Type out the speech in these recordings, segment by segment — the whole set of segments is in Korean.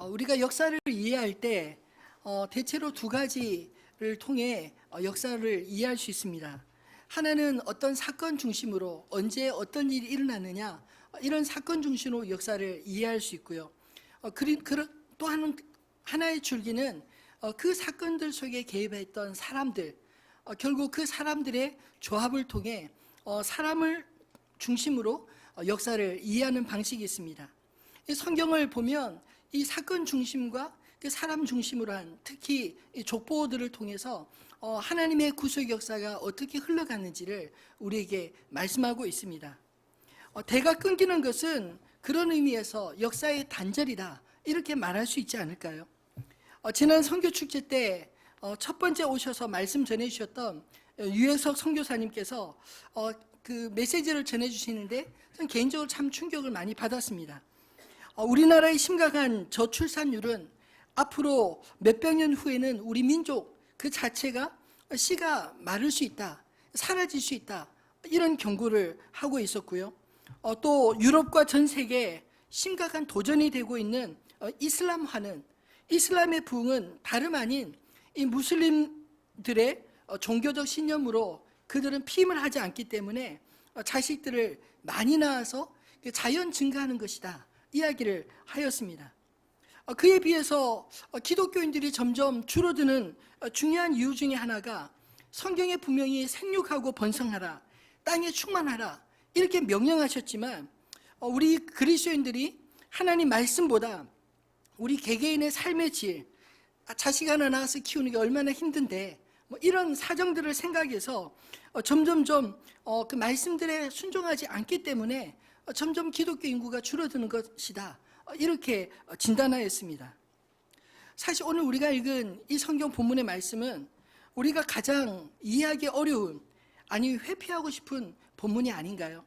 우리가 역사를 이해할 때 대체로 두 가지를 통해 역사를 이해할 수 있습니다. 하나는 어떤 사건 중심으로 언제 어떤 일이 일어나느냐, 이런 사건 중심으로 역사를 이해할 수 있고요. 또 하나의 줄기는 그 사건들 속에 개입했던 사람들, 결국 그 사람들의 조합을 통해 사람을 중심으로 역사를 이해하는 방식이 있습니다. 이 성경을 보면 이 사건 중심과 그 사람 중심으로 한, 특히 이 족보들을 통해서 하나님의 구속 역사가 어떻게 흘러갔는지를 우리에게 말씀하고 있습니다. 대가 끊기는 것은 그런 의미에서 역사의 단절이다, 이렇게 말할 수 있지 않을까요? 지난 선교축제 때 첫 번째 오셔서 말씀 전해주셨던 유해석 선교사님께서 그 메시지를 전해주시는데 저는 개인적으로 참 충격을 많이 받았습니다. 우리나라의 심각한 저출산율은 앞으로 몇백 년 후에는 우리 민족 그 자체가 씨가 마를 수 있다, 사라질 수 있다, 이런 경고를 하고 있었고요. 또 유럽과 전 세계에 심각한 도전이 되고 있는 이슬람화는, 이슬람의 부흥은 다름 아닌 이 무슬림들의 종교적 신념으로 그들은 피임을 하지 않기 때문에 자식들을 많이 낳아서 자연 증가하는 것이다, 이야기를 하였습니다. 그에 비해서 기독교인들이 점점 줄어드는 중요한 이유 중에 하나가 성경에 분명히 생육하고 번성하라, 땅에 충만하라, 이렇게 명령하셨지만 우리 그리스도인들이 하나님 말씀보다 우리 개개인의 삶의 질, 자식 하나 낳아서 키우는 게 얼마나 힘든데, 이런 사정들을 생각해서 점점점 그 말씀들에 순종하지 않기 때문에 점점 기독교 인구가 줄어드는 것이다, 이렇게 진단하였습니다. 사실 오늘 우리가 읽은 이 성경 본문의 말씀은 우리가 가장 이해하기 어려운, 아니 회피하고 싶은 본문이 아닌가요?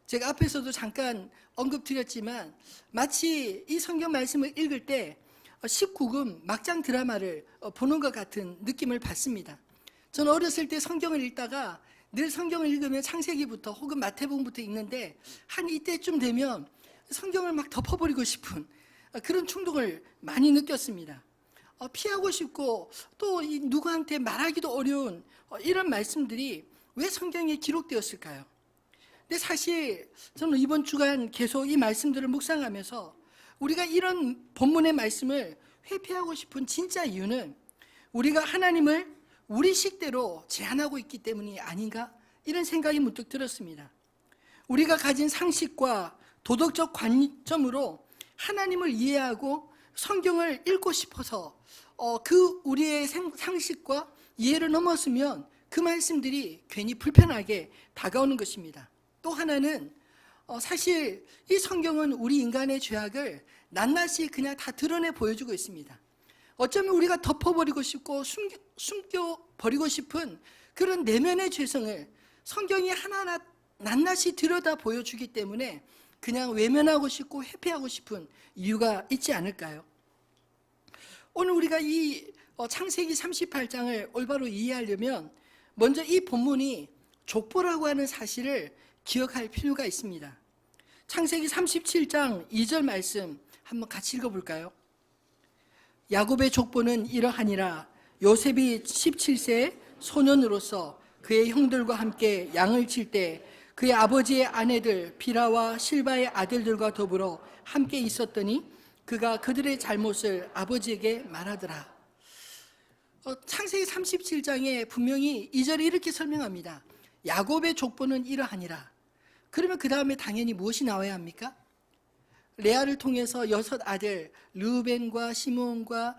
제가 앞에서도 잠깐 언급드렸지만 마치 이 성경 말씀을 읽을 때 19금 막장 드라마를 보는 것 같은 느낌을 받습니다. 저는 어렸을 때 성경을 읽다가 늘 성경을 읽으면 창세기부터 혹은 마태복음부터 읽는데 한 이때쯤 되면 성경을 막 덮어버리고 싶은 그런 충동을 많이 느꼈습니다. 피하고 싶고 또 누구한테 말하기도 어려운 이런 말씀들이 왜 성경에 기록되었을까요? 근데 사실 저는 이번 주간 계속 이 말씀들을 묵상하면서 우리가 이런 본문의 말씀을 회피하고 싶은 진짜 이유는 우리가 하나님을 우리 식대로 제한하고 있기 때문이 아닌가, 이런 생각이 문득 들었습니다. 우리가 가진 상식과 도덕적 관점으로 하나님을 이해하고 성경을 읽고 싶어서 그 우리의 상식과 이해를 넘었으면 그 말씀들이 괜히 불편하게 다가오는 것입니다. 또 하나는 사실 이 성경은 우리 인간의 죄악을 낱낱이 그냥 다 드러내 보여주고 있습니다. 어쩌면 우리가 덮어버리고 싶고 숨겨버리고 싶은 그런 내면의 죄성을 성경이 하나하나 낱낱이 들여다 보여주기 때문에 그냥 외면하고 싶고 회피하고 싶은 이유가 있지 않을까요? 오늘 우리가 이 창세기 38장을 올바로 이해하려면 먼저 이 본문이 족보라고 하는 사실을 기억할 필요가 있습니다. 창세기 37장 2절 말씀 한번 같이 읽어볼까요? 야곱의 족보는 이러하니라. 요셉이 17세 소년으로서 그의 형들과 함께 양을 칠 때 그의 아버지의 아내들 비라와 실바의 아들들과 더불어 함께 있었더니 그가 그들의 잘못을 아버지에게 말하더라. 창세기 37장에 분명히 2절에 이렇게 설명합니다. 야곱의 족보는 이러하니라. 그러면 그 다음에 당연히 무엇이 나와야 합니까? 레아를 통해서 6 아들 르우벤과 시므온과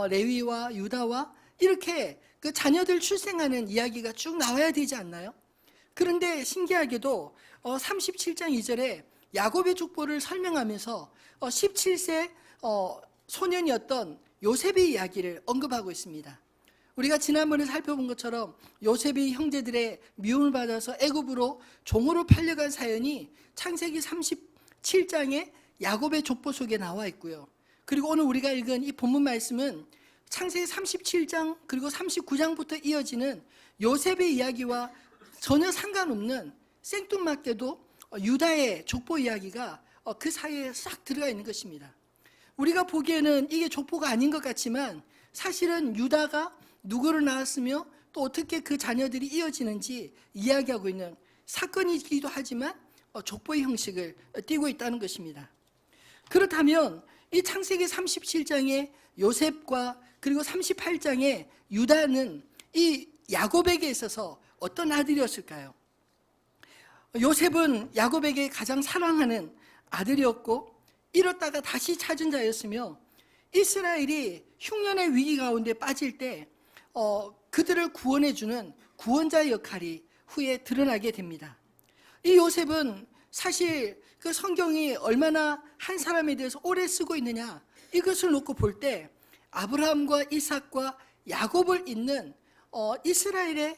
레위와 유다와 이렇게 그 자녀들 출생하는 이야기가 쭉 나와야 되지 않나요? 그런데 신기하게도 37장 2절에 야곱의 족보를 설명하면서 17세 소년이었던 요셉의 이야기를 언급하고 있습니다. 우리가 지난번에 살펴본 것처럼 요셉이 형제들의 미움을 받아서 애굽으로 종으로 팔려간 사연이 창세기 37장에 야곱의 족보 속에 나와 있고요. 그리고 오늘 우리가 읽은 이 본문 말씀은 창세기 37장 그리고 39장부터 이어지는 요셉의 이야기와 전혀 상관없는 생뚱맞게도 유다의 족보 이야기가 그 사이에 싹 들어가 있는 것입니다. 우리가 보기에는 이게 족보가 아닌 것 같지만 사실은 유다가 누구를 낳았으며 또 어떻게 그 자녀들이 이어지는지 이야기하고 있는 사건이기도 하지만 족보의 형식을 띠고 있다는 것입니다. 그렇다면 이 창세기 37장의 요셉과 그리고 38장의 유다는 이 야곱에게 있어서 어떤 아들이었을까요? 요셉은 야곱에게 가장 사랑하는 아들이었고 잃었다가 다시 찾은 자였으며 이스라엘이 흉년의 위기 가운데 빠질 때 그들을 구원해주는 구원자의 역할이 후에 드러나게 됩니다. 이 요셉은 사실 그 성경이 얼마나 한 사람에 대해서 오래 쓰고 있느냐 이것을 놓고 볼 때 아브라함과 이삭과 야곱을 잇는 이스라엘의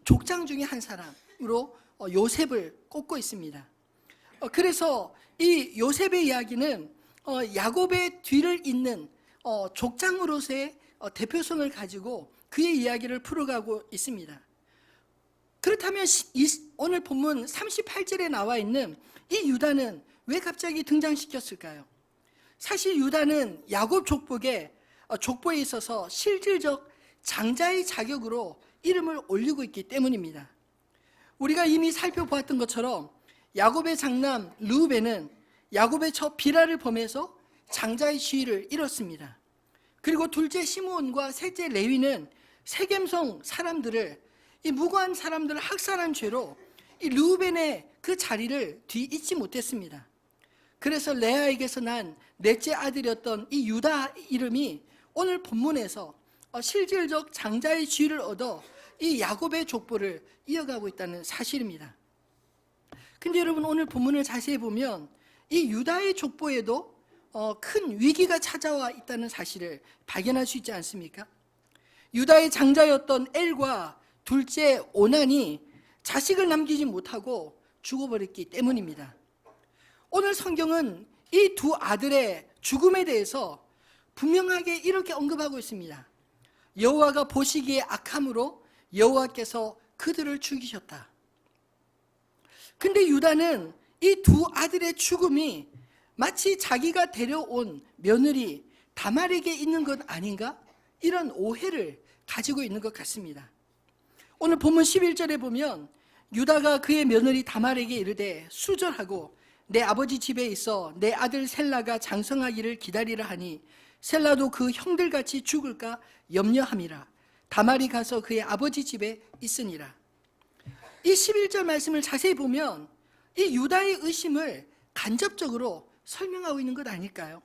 족장 중에 한 사람으로 요셉을 꼽고 있습니다. 그래서 이 요셉의 이야기는 야곱의 뒤를 잇는 족장으로서의 대표성을 가지고 그의 이야기를 풀어가고 있습니다. 그렇다면 오늘 본문 38절에 나와 있는 이 유다는 왜 갑자기 등장시켰을까요? 사실 유다는 야곱 족보에 있어서 실질적 장자의 자격으로 이름을 올리고 있기 때문입니다. 우리가 이미 살펴보았던 것처럼 야곱의 장남 르우벤은 야곱의 첫 비라를 범해서 장자의 지위를 잃었습니다. 그리고 둘째 시므온과 셋째 레위는 세겜성 사람들을 이 무고한 사람들을 학살한 죄로 이 르우벤의 그 자리를 뒤잇지 못했습니다. 그래서 레아에게서 난 넷째 아들이었던 이 유다 이름이 오늘 본문에서 실질적 장자의 지위를 얻어 이 야곱의 족보를 이어가고 있다는 사실입니다. 근데 여러분 오늘 본문을 자세히 보면 이 유다의 족보에도 큰 위기가 찾아와 있다는 사실을 발견할 수 있지 않습니까? 유다의 장자였던 엘과 둘째 오난이 자식을 남기지 못하고 죽어버렸기 때문입니다. 오늘 성경은 이 두 아들의 죽음에 대해서 분명하게 이렇게 언급하고 있습니다. 여호와가 보시기에 악함으로 여호와께서 그들을 죽이셨다. 근데 유다는 이 두 아들의 죽음이 마치 자기가 데려온 며느리 다말에게 있는 것 아닌가? 이런 오해를 가지고 있는 것 같습니다. 오늘 본문 11절에 보면 유다가 그의 며느리 다말에게 이르되 수절하고 내 아버지 집에 있어 내 아들 셀라가 장성하기를 기다리라 하니 셀라도 그 형들같이 죽을까 염려함이라. 다말이 가서 그의 아버지 집에 있으니라. 이 11절 말씀을 자세히 보면 이 유다의 의심을 간접적으로 설명하고 있는 것 아닐까요?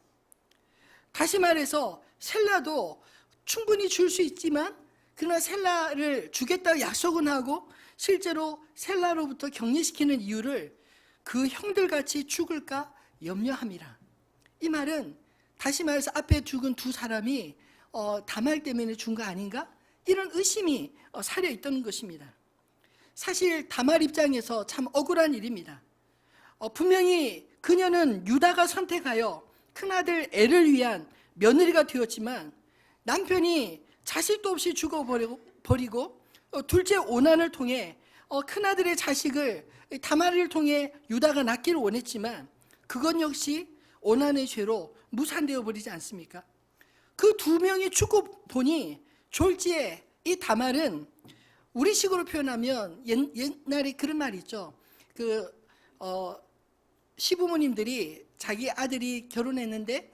다시 말해서 셀라도 충분히 줄 수 있지만 그러나 셀라를 주겠다고 약속은 하고 실제로 셀라로부터 격리시키는 이유를 그 형들같이 죽을까 염려함이라. 이 말은 다시 말해서 앞에 죽은 두 사람이 다말 때문에 죽은 거 아닌가? 이런 의심이 사려 있던 것입니다. 사실 다말 입장에서 참 억울한 일입니다. 분명히 그녀는 유다가 선택하여 큰아들 엘을 위한 며느리가 되었지만 남편이 자식도 없이 죽어버리고 둘째 오난을 통해 큰아들의 자식을 다말을 통해 유다가 낳기를 원했지만 그건 역시 오난의 죄로 무산되어 버리지 않습니까? 그 두 명이 죽고 보니 졸지에 이 다말은 우리식으로 표현하면 옛날에 그런 말이 있죠. 시부모님들이 자기 아들이 결혼했는데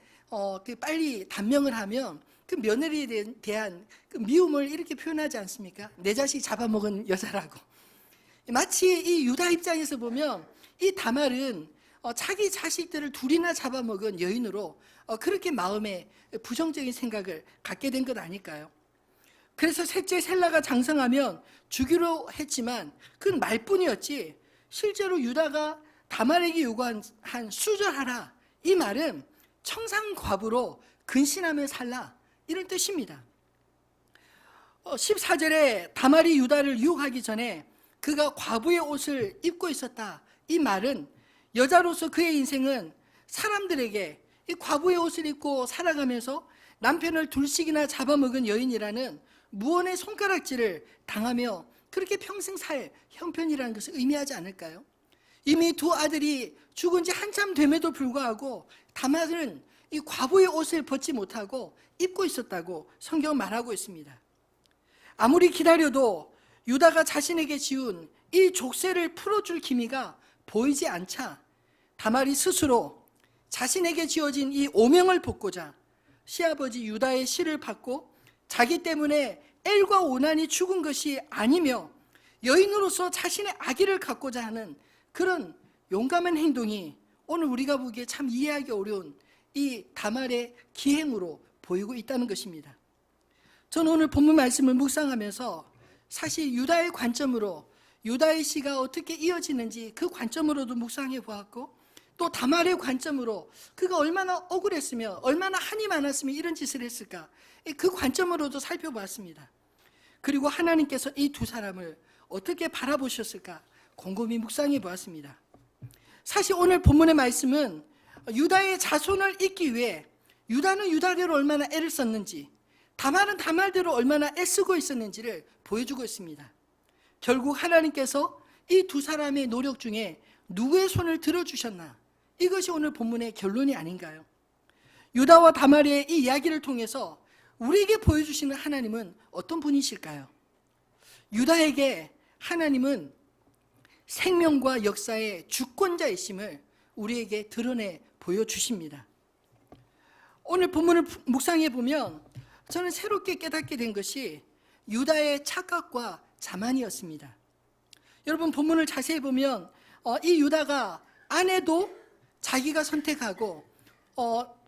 빨리 단명을 하면 그 며느리에 대한 그 미움을 이렇게 표현하지 않습니까? 내 자식 잡아먹은 여자라고. 마치 이 유다 입장에서 보면 이 다말은 자기 자식들을 둘이나 잡아먹은 여인으로 그렇게 마음에 부정적인 생각을 갖게 된 것 아닐까요? 그래서 셋째 셀라가 장성하면 주기로 했지만 그건 말뿐이었지 실제로 유다가 다말에게 요구한 수절하라 이 말은 청산과부로 근신하며 살라 이런 뜻입니다. 14절에 다말이 유다를 유혹하기 전에 그가 과부의 옷을 입고 있었다 이 말은 여자로서 그의 인생은 사람들에게 이 과부의 옷을 입고 살아가면서 남편을 둘씩이나 잡아먹은 여인이라는 무언의 손가락질을 당하며 그렇게 평생 살 형편이라는 것을 의미하지 않을까요? 이미 두 아들이 죽은 지 한참 됨에도 불구하고 다말은 이 과부의 옷을 벗지 못하고 입고 있었다고 성경은 말하고 있습니다. 아무리 기다려도 유다가 자신에게 지은 이 족쇄를 풀어줄 기미가 보이지 않자 다말이 스스로 자신에게 지어진 이 오명을 벗고자 시아버지 유다의 시를 받고 자기 때문에 엘과 오난이 죽은 것이 아니며 여인으로서 자신의 아기를 갖고자 하는 그런 용감한 행동이 오늘 우리가 보기에 참 이해하기 어려운 이 다말의 기행으로 보이고 있다는 것입니다. 저는 오늘 본문 말씀을 묵상하면서 사실 유다의 관점으로 유다의 시가 어떻게 이어지는지 그 관점으로도 묵상해 보았고, 또 다말의 관점으로 그가 얼마나 억울했으며 얼마나 한이 많았으면 이런 짓을 했을까, 그 관점으로도 살펴보았습니다. 그리고 하나님께서 이 두 사람을 어떻게 바라보셨을까 곰곰이 묵상해 보았습니다. 사실 오늘 본문의 말씀은 유다의 자손을 잇기 위해 유다는 유다대로 얼마나 애를 썼는지, 다말은 다말대로 얼마나 애쓰고 있었는지를 보여주고 있습니다. 결국 하나님께서 이 두 사람의 노력 중에 누구의 손을 들어주셨나, 이것이 오늘 본문의 결론이 아닌가요? 유다와 다말의 이 이야기를 통해서 우리에게 보여주시는 하나님은 어떤 분이실까요? 유다에게 하나님은 생명과 역사의 주권자이심을 우리에게 드러내 보여주십니다. 오늘 본문을 묵상해 보면 저는 새롭게 깨닫게 된 것이 유다의 착각과 자만이었습니다. 여러분, 본문을 자세히 보면 이 유다가 아내도 자기가 선택하고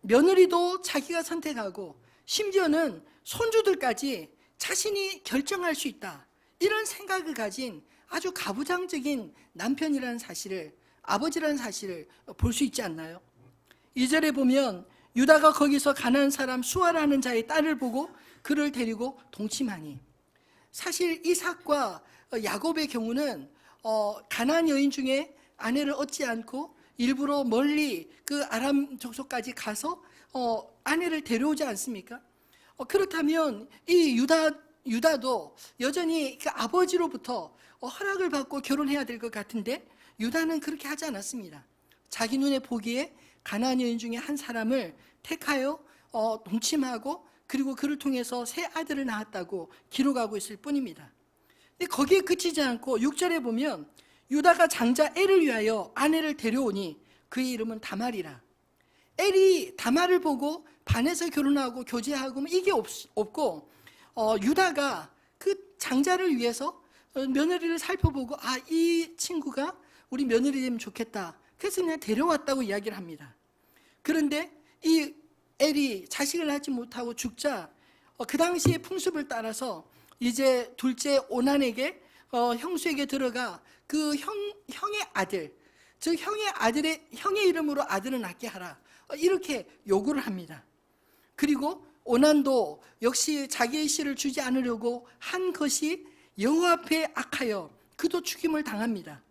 며느리도 자기가 선택하고 심지어는 손주들까지 자신이 결정할 수 있다, 이런 생각을 가진 아주 가부장적인 남편이라는 사실을, 아버지라는 사실을 볼 수 있지 않나요? 2절에 보면 유다가 거기서 가나안 사람 수아라는 자의 딸을 보고 그를 데리고 동침하니, 사실 이삭과 야곱의 경우는 가나안 여인 중에 아내를 얻지 않고 일부러 멀리 그 아람 족속까지 가서 아내를 데려오지 않습니까? 그렇다면 이 유다도 여전히 그 아버지로부터 허락을 받고 결혼해야 될 것 같은데 유다는 그렇게 하지 않았습니다. 자기 눈에 보기에 가나안 여인 중에 한 사람을 택하여 동침하고 그리고 그를 통해서 세 아들을 낳았다고 기록하고 있을 뿐입니다. 근데 거기에 그치지 않고 6절에 보면 유다가 장자 엘을 위하여 아내를 데려오니 그의 이름은 다말이라. 엘이 다말을 보고 반해서 결혼하고 교제하고 이게 없고 유다가 그 장자를 위해서 며느리를 살펴보고 이 친구가 우리 며느리 되면 좋겠다, 그래서 그냥 데려왔다고 이야기를 합니다. 그런데 이 엘이 자식을 낳지 못하고 죽자 그 당시의 풍습을 따라서 이제 둘째 오난에게 형수에게 들어가 그 형의 아들, 즉 형의 이름으로 아들을 낳게 하라, 이렇게 요구를 합니다. 그리고 오난도 역시 자기의 씨를 주지 않으려고 한 것이 여호와 앞에 악하여 그도 죽임을 당합니다.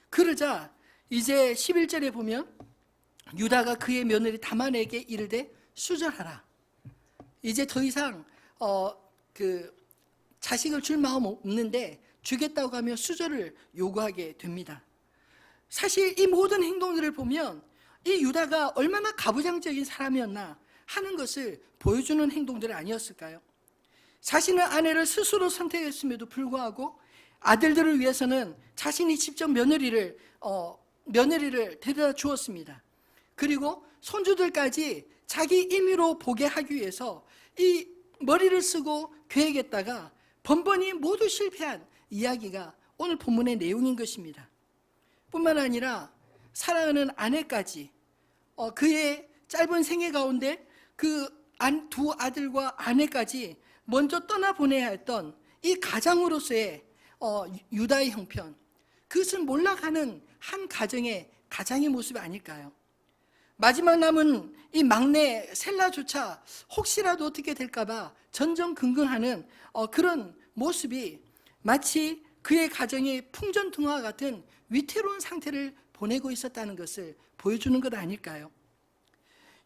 그러자 이제 11절에 보면 유다가 그의 며느리 다만에게 이르되 수절하라. 이제 더 이상 그 자식을 줄 마음 없는데 주겠다고 하며 수절을 요구하게 됩니다. 사실 이 모든 행동들을 보면 이 유다가 얼마나 가부장적인 사람이었나 하는 것을 보여주는 행동들 아니었을까요? 자신의 아내를 스스로 선택했음에도 불구하고 아들들을 위해서는 자신이 직접 며느리를 데려다 주었습니다. 그리고 손주들까지 자기 임의로 보게 하기 위해서 이 머리를 쓰고 계획했다가 번번이 모두 실패한 이야기가 오늘 본문의 내용인 것입니다. 뿐만 아니라 사랑하는 아내까지 그의 짧은 생애 가운데 그 두 아들과 아내까지 먼저 떠나보내야 했던 이 가장으로서의 유다의 형편, 그것을 몰락하는 한 가장의 모습이 아닐까요? 마지막 남은 이 막내 셀라조차 혹시라도 어떻게 될까봐 전전긍긍하는 그런 모습이 마치 그의 가정이 풍전등화와 같은 위태로운 상태를 보내고 있었다는 것을 보여주는 것 아닐까요?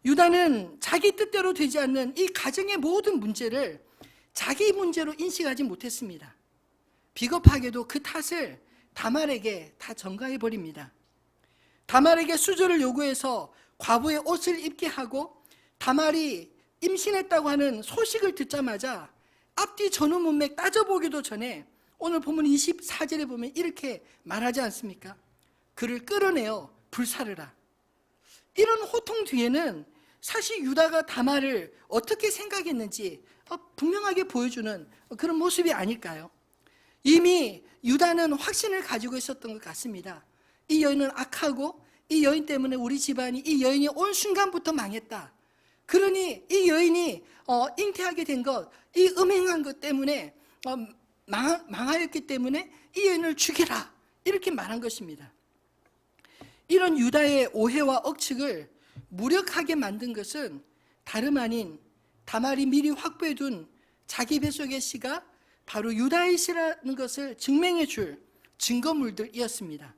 유다는 자기 뜻대로 되지 않는 이 가정의 모든 문제를 자기 문제로 인식하지 못했습니다. 비겁하게도 그 탓을 다말에게 다 전가해 버립니다. 다말에게 수저를 요구해서 과부의 옷을 입게 하고 다말이 임신했다고 하는 소식을 듣자마자 앞뒤 전후 문맥 따져보기도 전에 오늘 본문 24절에 보면 이렇게 말하지 않습니까? 그를 끌어내어 불사르라. 이런 호통 뒤에는 사실 유다가 다말을 어떻게 생각했는지 분명하게 보여주는 그런 모습이 아닐까요? 이미 유다는 확신을 가지고 있었던 것 같습니다. 이 여인은 악하고 이 여인 때문에 우리 집안이 이 여인이 온 순간부터 망했다. 그러니 이 여인이 잉태하게 된 것, 이 음행한 것 때문에 망하였기 때문에 이 여인을 죽여라, 이렇게 말한 것입니다. 이런 유다의 오해와 억측을 무력하게 만든 것은 다름 아닌 다말이 미리 확보해둔 자기 뱃속의 씨가 바로 유다의 씨라는 것을 증명해 줄 증거물들이었습니다.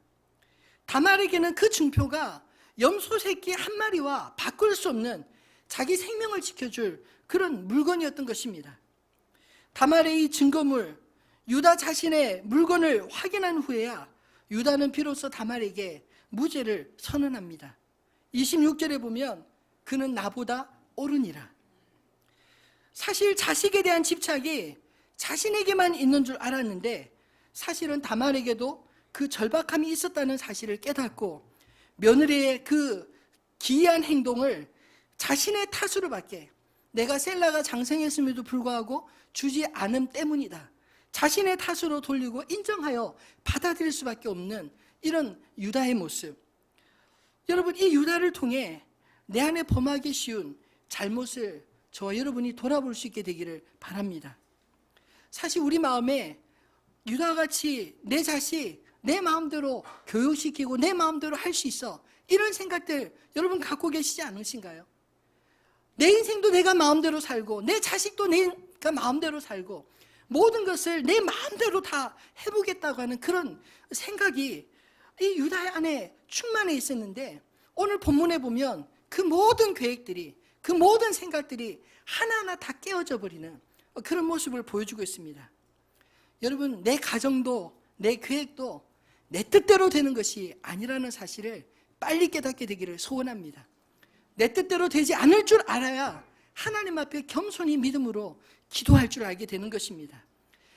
다말에게는 그 증표가 염소 새끼 한 마리와 바꿀 수 없는 자기 생명을 지켜줄 그런 물건이었던 것입니다. 다말의 이 증거물, 유다 자신의 물건을 확인한 후에야 유다는 비로소 다말에게 무죄를 선언합니다. 26절에 보면 그는 나보다 옳으니라. 사실 자식에 대한 집착이 자신에게만 있는 줄 알았는데 사실은 다말에게도 그 절박함이 있었다는 사실을 깨닫고 며느리의 그 기이한 행동을 자신의 탓으로 받게, 내가 셀라가 장성했음에도 불구하고 주지 않음 때문이다, 자신의 탓으로 돌리고 인정하여 받아들일 수밖에 없는 이런 유다의 모습. 여러분, 이 유다를 통해 내 안에 범하기 쉬운 잘못을 저와 여러분이 돌아볼 수 있게 되기를 바랍니다. 사실 우리 마음에 유다같이 내 자식 내 마음대로 교육시키고 내 마음대로 할 수 있어, 이런 생각들 여러분 갖고 계시지 않으신가요? 내 인생도 내가 마음대로 살고 내 자식도 내가 마음대로 살고 모든 것을 내 마음대로 다 해보겠다고 하는 그런 생각이 이 유다 안에 충만해 있었는데 오늘 본문에 보면 그 모든 계획들이, 그 모든 생각들이 하나하나 다 깨어져 버리는 그런 모습을 보여주고 있습니다. 여러분, 내 가정도 내 계획도 내 뜻대로 되는 것이 아니라는 사실을 빨리 깨닫게 되기를 소원합니다. 내 뜻대로 되지 않을 줄 알아야 하나님 앞에 겸손히 믿음으로 기도할 줄 알게 되는 것입니다.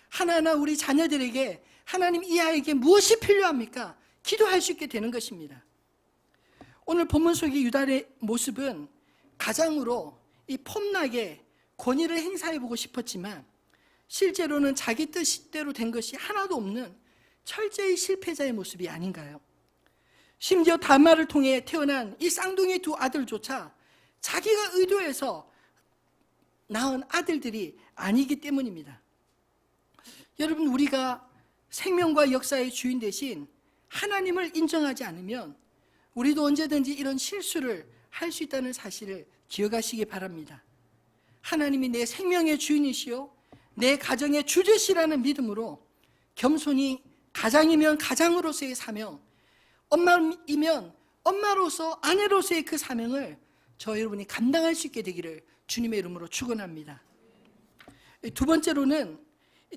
하나하나 우리 자녀들에게 하나님 이 아이에게 무엇이 필요합니까? 기도할 수 있게 되는 것입니다. 오늘 본문 속의 유다의 모습은 가장으로 이 폼나게 권위를 행사해보고 싶었지만 실제로는 자기 뜻대로 된 것이 하나도 없는 철저히 실패자의 모습이 아닌가요? 심지어 다말을 통해 태어난 이 쌍둥이 두 아들조차 자기가 의도해서 낳은 아들들이 아니기 때문입니다. 여러분, 우리가 생명과 역사의 주인 대신 하나님을 인정하지 않으면 우리도 언제든지 이런 실수를 할 수 있다는 사실을 기억하시기 바랍니다. 하나님이 내 생명의 주인이시요 내 가정의 주제시라는 믿음으로 겸손히 가장이면 가장으로서의 사명, 엄마이면 엄마로서 아내로서의 그 사명을 저 여러분이 감당할 수 있게 되기를 주님의 이름으로 축원합니다. 두 번째로는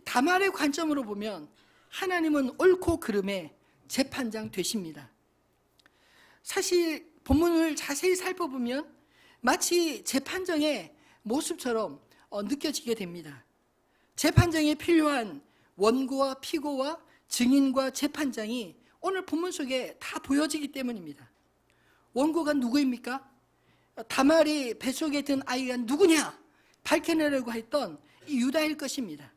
다말의 관점으로 보면 하나님은 옳고 그름의 재판장 되십니다. 사실 본문을 자세히 살펴보면 마치 재판정의 모습처럼 느껴지게 됩니다. 재판정에 필요한 원고와 피고와 증인과 재판장이 오늘 본문 속에 다 보여지기 때문입니다. 원고가 누구입니까? 다말이 뱃속에 든 아이가 누구냐 밝혀내려고 했던 이 유다일 것입니다.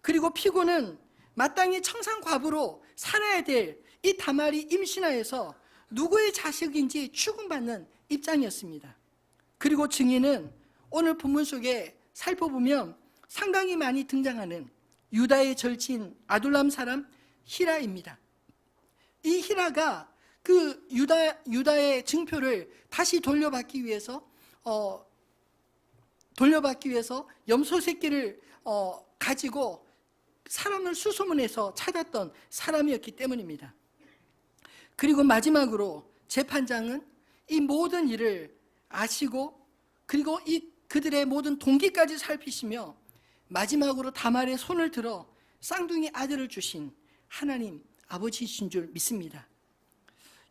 그리고 피고는 마땅히 청산과부로 살아야 될 이 다말이 임신하여서 누구의 자식인지 추궁받는 입장이었습니다. 그리고 증인은 오늘 본문 속에 살펴보면 상당히 많이 등장하는 유다의 절친 아둘람 사람 히라입니다. 이 히라가 그 유다의 증표를 다시 돌려받기 위해서 염소 새끼를 가지고 사람을 수소문해서 찾았던 사람이었기 때문입니다. 그리고 마지막으로 재판장은 이 모든 일을 아시고 그리고 그들의 모든 동기까지 살피시며 마지막으로 다말의 손을 들어 쌍둥이 아들을 주신 하나님 아버지이신 줄 믿습니다.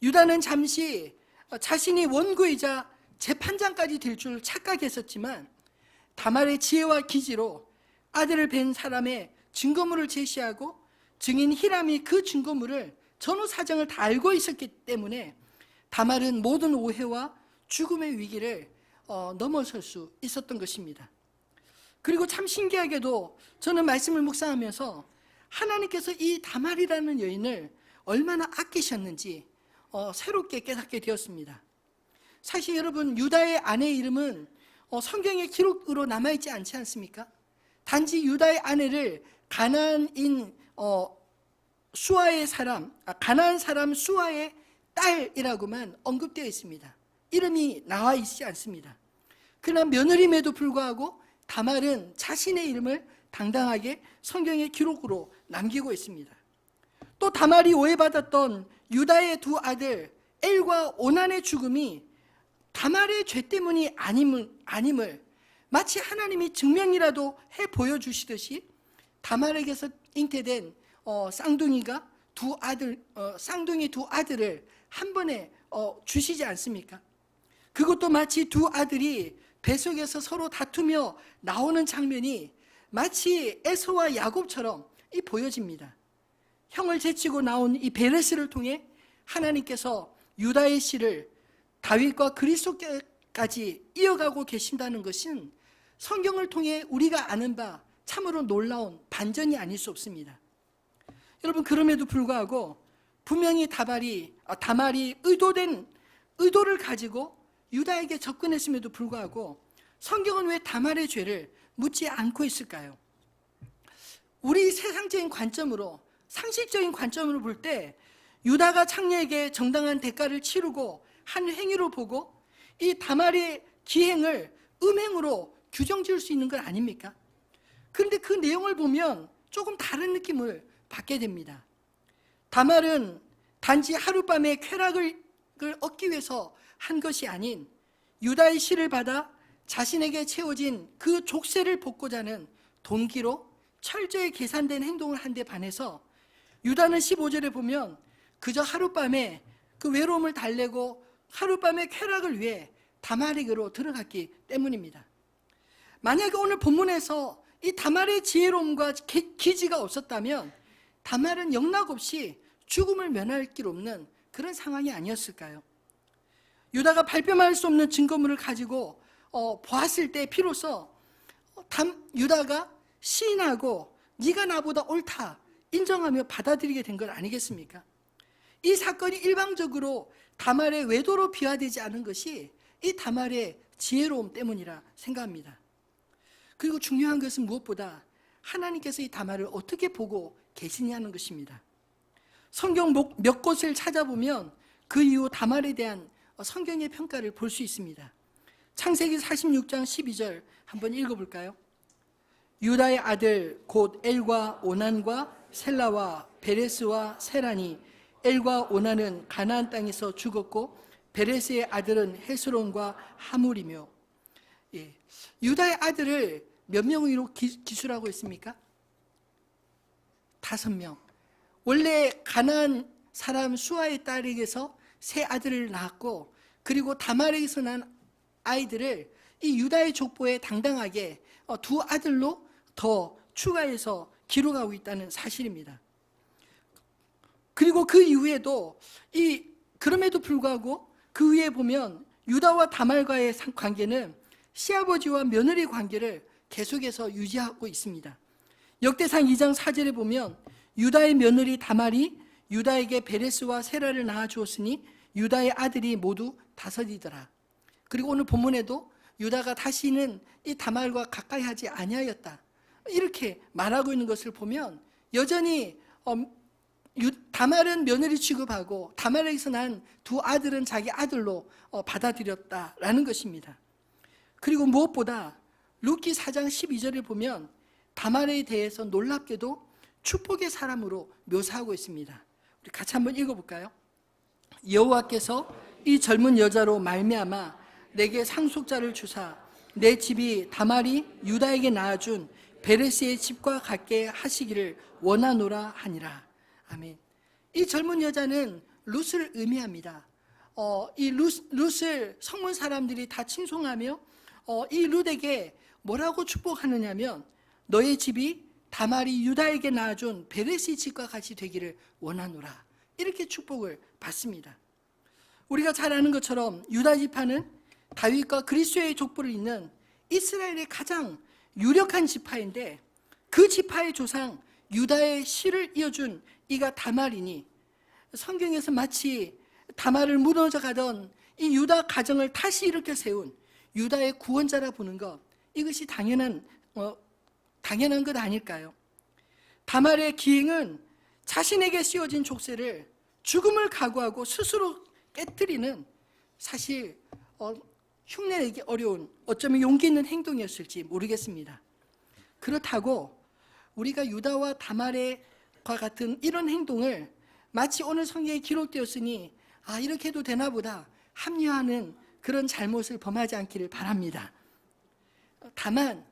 유다는 잠시 자신이 원고이자 재판장까지 될 줄 착각했었지만 다말의 지혜와 기지로 아들을 뵌 사람의 증거물을 제시하고 증인 히람이 그 증거물을 전후 사정을 다 알고 있었기 때문에 다말은 모든 오해와 죽음의 위기를 넘어설 수 있었던 것입니다. 그리고 참 신기하게도 저는 말씀을 묵상하면서 하나님께서 이 다말이라는 여인을 얼마나 아끼셨는지 새롭게 깨닫게 되었습니다. 사실 여러분, 유다의 아내의 이름은 성경의 기록으로 남아있지 않지 않습니까? 단지 유다의 아내를 가나안인 수아의 사람, 가나안 사람 수아의 딸이라고만 언급되어 있습니다. 이름이 나와 있지 않습니다. 그러나 며느림에도 불구하고 다말은 자신의 이름을 당당하게 성경의 기록으로 남기고 있습니다. 또 다말이 오해받았던 유다의 두 아들 엘과 오난의 죽음이 다말의 죄 때문이 아님을 마치 하나님이 증명이라도 해 보여주시듯이 다말에게서 잉태된 쌍둥이 두 아들을 한 번에 주시지 않습니까? 그것도 마치 두 아들이 뱃속에서 서로 다투며 나오는 장면이 마치 에서와 야곱처럼 보여집니다. 형을 제치고 나온 이 베레스를 통해 하나님께서 유다의 씨를 다윗과 그리스도까지 이어가고 계신다는 것은 성경을 통해 우리가 아는 바 참으로 놀라운 반전이 아닐 수 없습니다. 여러분, 그럼에도 불구하고 분명히 다말이 의도를 가지고 유다에게 접근했음에도 불구하고 성경은 왜 다말의 죄를 묻지 않고 있을까요? 우리 세상적인 관점으로, 상식적인 관점으로 볼 때 유다가 창녀에게 정당한 대가를 치르고 한 행위로 보고 이 다말의 기행을 음행으로 규정 지을 수 있는 건 아닙니까? 그런데 그 내용을 보면 조금 다른 느낌을 받게 됩니다. 다말은 단지 하룻밤의 쾌락을 얻기 위해서 한 것이 아닌 유다의 씨를 받아 자신에게 채워진 그 족쇄를 벗고자 하는 동기로 철저히 계산된 행동을 한 데 반해서 유다는 15절에 보면 그저 하룻밤에 그 외로움을 달래고 하룻밤의 쾌락을 위해 다말에게로 들어갔기 때문입니다. 만약에 오늘 본문에서 이 다말의 지혜로움과 기지가 없었다면 다말은 영락없이 죽음을 면할 길 없는 그런 상황이 아니었을까요? 유다가 발뺌할 수 없는 증거물을 가지고 보았을 때 비로소 유다가 시인하고 네가 나보다 옳다 인정하며 받아들이게 된 것 아니겠습니까? 이 사건이 일방적으로 다말의 외도로 비화되지 않은 것이 이 다말의 지혜로움 때문이라 생각합니다. 그리고 중요한 것은 무엇보다 하나님께서 이 다말을 어떻게 보고 계시냐는 것입니다. 성경 몇 곳을 찾아보면 그 이후 다말에 대한 성경의 평가를 볼 수 있습니다. 창세기 46장 12절 한번 읽어볼까요? 유다의 아들 곧 엘과 오난과 셀라와 베레스와 세란이, 엘과 오난은 가나안 땅에서 죽었고 베레스의 아들은 헤스론과 하물이며. 유다의 아들을 몇 명으로 기술하고 있습니까? 5명. 원래 가나안 사람 수아의 딸에게서 세 아들을 낳았고, 그리고 다말에게서 난 아이들을 이 유다의 족보에 당당하게 두 아들로 더 추가해서 기록하고 있다는 사실입니다. 그리고 그 이후에도 그럼에도 불구하고 그 위에 보면 유다와 다말과의 관계는 시아버지와 며느리 관계를 계속해서 유지하고 있습니다. 역대상 2장 4절에 보면 유다의 며느리 다말이 유다에게 베레스와 세라를 낳아주었으니 유다의 아들이 모두 5이더라. 그리고 오늘 본문에도 유다가 다시는 이 다말과 가까이 하지 아니하였다, 이렇게 말하고 있는 것을 보면 여전히 다말은 며느리 취급하고 다말에게서 난 두 아들은 자기 아들로 받아들였다라는 것입니다. 그리고 무엇보다 룻기 4장 12절에 보면 다말에 대해서 놀랍게도 축복의 사람으로 묘사하고 있습니다. 우리 같이 한번 읽어볼까요? 여호와께서 이 젊은 여자로 말미암아 내게 상속자를 주사 내 집이 다말이 유다에게 낳아준 베레스의 집과 같게 하시기를 원하노라 하니라. 아멘. 이 젊은 여자는 룻을 의미합니다. 이 룻을 성문 사람들이 다 칭송하며 이 룻에게 뭐라고 축복하느냐면 너의 집이 다말이 유다에게 낳아준 베레스의 집과 같이 되기를 원하노라, 이렇게 축복을 받습니다. 우리가 잘 아는 것처럼 유다 지파는 다윗과 그리스도의 족보를 잇는 이스라엘의 가장 유력한 지파인데 그 지파의 조상 유다의 씨를 이어준 이가 다말이니 성경에서 마치 다말을 무너져가던 이 유다 가정을 다시 일으켜 세운 유다의 구원자라 보는 것, 이것이 당연한 것 아닐까요? 다말의 기행은 자신에게 씌워진 족쇄를 죽음을 각오하고 스스로 깨뜨리는, 사실 흉내내기 어려운, 어쩌면 용기 있는 행동이었을지 모르겠습니다. 그렇다고 우리가 유다와 다말과 같은 이런 행동을 마치 오늘 성경에 기록되었으니 이렇게 해도 되나 보다 합리화하는 그런 잘못을 범하지 않기를 바랍니다. 다만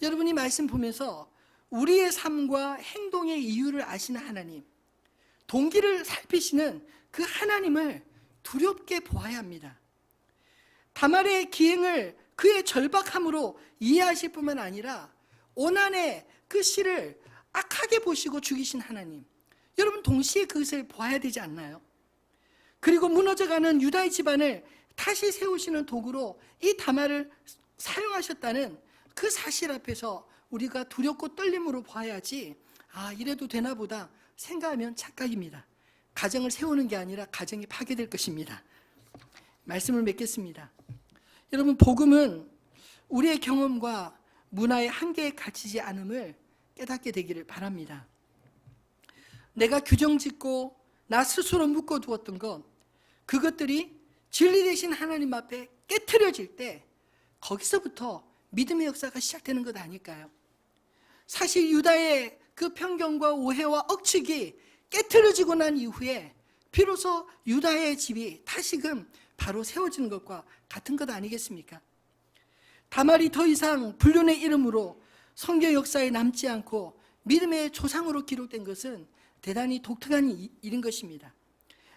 여러분이 말씀 보면서 우리의 삶과 행동의 이유를 아시는 하나님, 동기를 살피시는 그 하나님을 두렵게 보아야 합니다. 다말의 기행을 그의 절박함으로 이해하실 뿐만 아니라 오난의 그 씨를 악하게 보시고 죽이신 하나님, 여러분 동시에 그것을 보아야 되지 않나요? 그리고 무너져가는 유다의 집안을 다시 세우시는 도구로 이 다말을 사용하셨다는 그 사실 앞에서 우리가 두렵고 떨림으로 봐야지 이래도 되나 보다 생각하면 착각입니다. 가정을 세우는 게 아니라 가정이 파괴될 것입니다. 말씀을 맺겠습니다. 여러분, 복음은 우리의 경험과 문화의 한계에 갇히지 않음을 깨닫게 되기를 바랍니다. 내가 규정짓고 나 스스로 묶어두었던 것, 그것들이 진리 되신 하나님 앞에 깨트려질 때 거기서부터 믿음의 역사가 시작되는 것 아닐까요? 사실 유다의 그 편견과 오해와 억측이 깨트려지고 난 이후에 비로소 유다의 집이 다시금 바로 세워지는 것과 같은 것 아니겠습니까? 다말이 더 이상 불륜의 이름으로 성경 역사에 남지 않고 믿음의 조상으로 기록된 것은 대단히 독특한 일인 것입니다.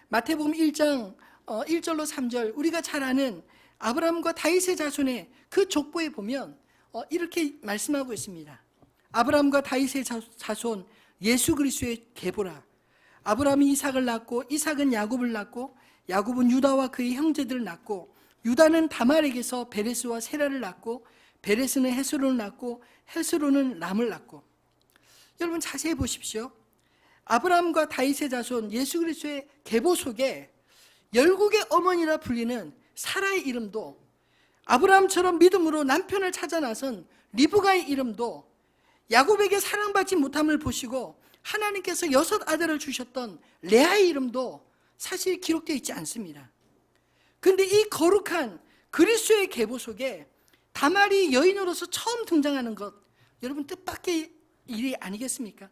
마태복음 1장 1절로 3절, 우리가 잘 아는 아브라함과 다윗의 자손의 그 족보에 보면 이렇게 말씀하고 있습니다. 아브라함과 다윗의 자손 예수 그리스도의 계보라. 아브라함이 이삭을 낳고 이삭은 야곱을 낳고 야곱은 유다와 그의 형제들을 낳고 유다는 다말에게서 베레스와 세라를 낳고 베레스는 헤스론을 낳고 헤스론은 람을 낳고. 여러분 자세히 보십시오. 아브라함과 다윗의 자손 예수 그리스도의 계보 속에 열국의 어머니라 불리는 사라의 이름도, 아브라함처럼 믿음으로 남편을 찾아 나선 리브가의 이름도, 야곱에게 사랑받지 못함을 보시고 하나님께서 6 아들을 주셨던 레아의 이름도 사실 기록되어 있지 않습니다. 그런데 이 거룩한 그리스도의 계보 속에 다말이 여인으로서 처음 등장하는 것, 여러분 뜻밖의 일이 아니겠습니까?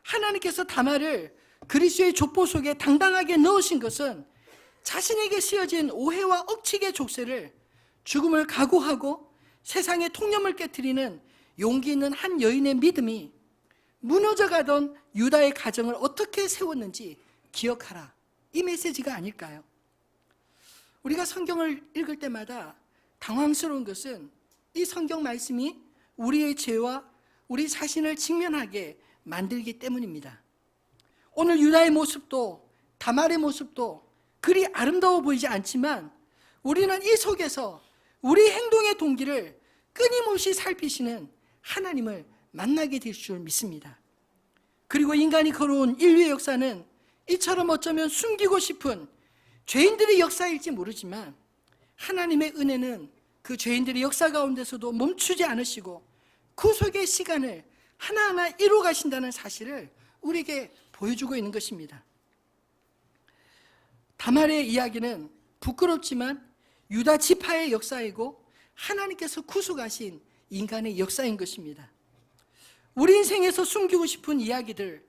하나님께서 다말을 그리스도의 족보 속에 당당하게 넣으신 것은 자신에게 씌어진 오해와 억측의 족쇄를 죽음을 각오하고 세상의 통념을 깨트리는 용기 있는 한 여인의 믿음이 무너져가던 유다의 가정을 어떻게 세웠는지 기억하라, 이 메시지가 아닐까요? 우리가 성경을 읽을 때마다 당황스러운 것은 이 성경 말씀이 우리의 죄와 우리 자신을 직면하게 만들기 때문입니다. 오늘 유다의 모습도 다말의 모습도 그리 아름다워 보이지 않지만 우리는 이 속에서 우리 행동의 동기를 끊임없이 살피시는 하나님을 만나게 될 줄 믿습니다. 그리고 인간이 걸어온 인류의 역사는 이처럼 어쩌면 숨기고 싶은 죄인들의 역사일지 모르지만 하나님의 은혜는 그 죄인들의 역사 가운데서도 멈추지 않으시고 구속의 시간을 하나하나 이루어 가신다는 사실을 우리에게 보여주고 있는 것입니다. 다말의 이야기는 부끄럽지만 유다 지파의 역사이고 하나님께서 구속하신 인간의 역사인 것입니다. 우리 인생에서 숨기고 싶은 이야기들,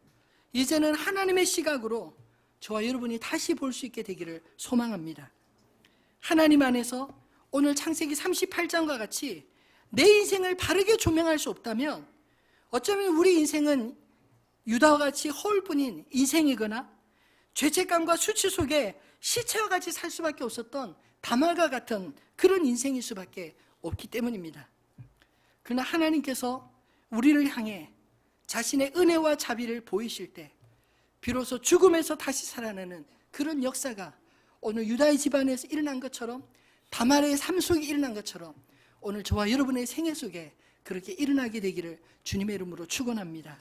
이제는 하나님의 시각으로 저와 여러분이 다시 볼 수 있게 되기를 소망합니다. 하나님 안에서 오늘 창세기 38장과 같이 내 인생을 바르게 조명할 수 없다면 어쩌면 우리 인생은 유다와 같이 허울뿐인 인생이거나 죄책감과 수치 속에 시체와 같이 살 수밖에 없었던 다말과 같은 그런 인생일 수밖에 없기 때문입니다. 그러나 하나님께서 우리를 향해 자신의 은혜와 자비를 보이실 때 비로소 죽음에서 다시 살아나는 그런 역사가 오늘 유다의 집안에서 일어난 것처럼, 다말의 삶 속에 일어난 것처럼 오늘 저와 여러분의 생애 속에 그렇게 일어나게 되기를 주님의 이름으로 축원합니다.